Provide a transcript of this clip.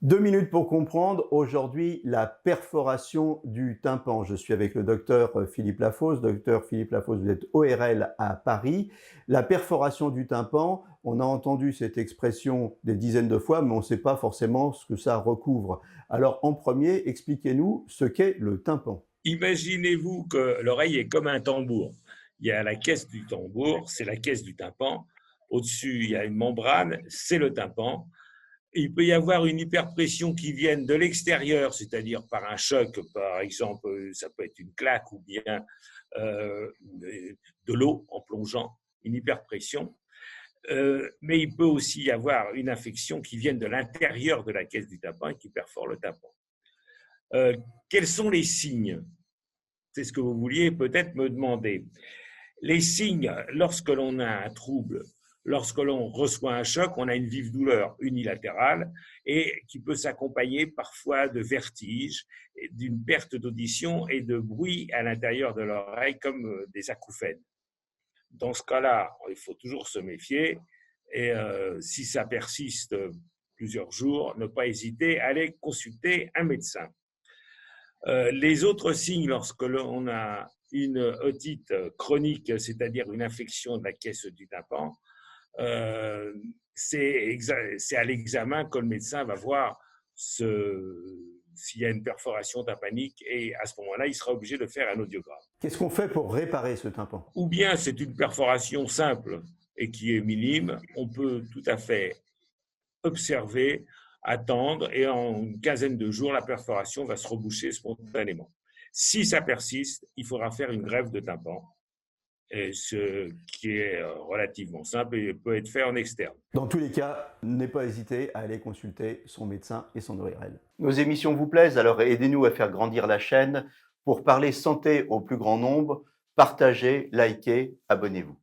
2 minutes pour comprendre. Aujourd'hui, la perforation du tympan. Je suis avec le docteur Philippe Lafosse. Docteur Philippe Lafosse, vous êtes ORL à Paris. La perforation du tympan, on a entendu cette expression des dizaines de fois, mais on ne sait pas forcément ce que ça recouvre. Alors, en premier, expliquez-nous ce qu'est le tympan. Imaginez-vous que l'oreille est comme un tambour. Il y a la caisse du tambour, c'est la caisse du tympan. Au-dessus, il y a une membrane, c'est le tympan. Il peut y avoir une hyperpression qui vienne de l'extérieur, c'est-à-dire par un choc, par exemple, ça peut être une claque ou bien de l'eau en plongeant, une hyperpression. Mais il peut aussi y avoir une infection qui vienne de l'intérieur de la caisse du tympan et qui perfore le tympan. Quels sont les signes? C'est ce que vous vouliez peut-être me demander. Les signes, lorsque l'on a un trouble, lorsque l'on reçoit un choc, on a une vive douleur unilatérale et qui peut s'accompagner parfois de vertiges, d'une perte d'audition et de bruit à l'intérieur de l'oreille comme des acouphènes. Dans ce cas-là, il faut toujours se méfier et si ça persiste plusieurs jours, ne pas hésiter à aller consulter un médecin. Les autres signes, lorsque l'on a une otite chronique, c'est-à-dire une infection de la caisse du tympan, c'est à l'examen que le médecin va voir s'il y a une perforation tympanique et à ce moment-là, il sera obligé de faire un audiogramme. Qu'est-ce qu'on fait pour réparer ce tympan? Ou bien c'est une perforation simple et qui est minime, on peut tout à fait observer, attendre, et en une quinzaine de jours, la perforation va se reboucher spontanément. Si ça persiste, il faudra faire une greffe de tympan, et ce qui est relativement simple et peut être fait en externe. Dans tous les cas, n'ayez pas hésité à aller consulter son médecin et son ORL. Nos émissions vous plaisent, alors aidez-nous à faire grandir la chaîne pour parler santé au plus grand nombre. Partagez, likez, abonnez-vous.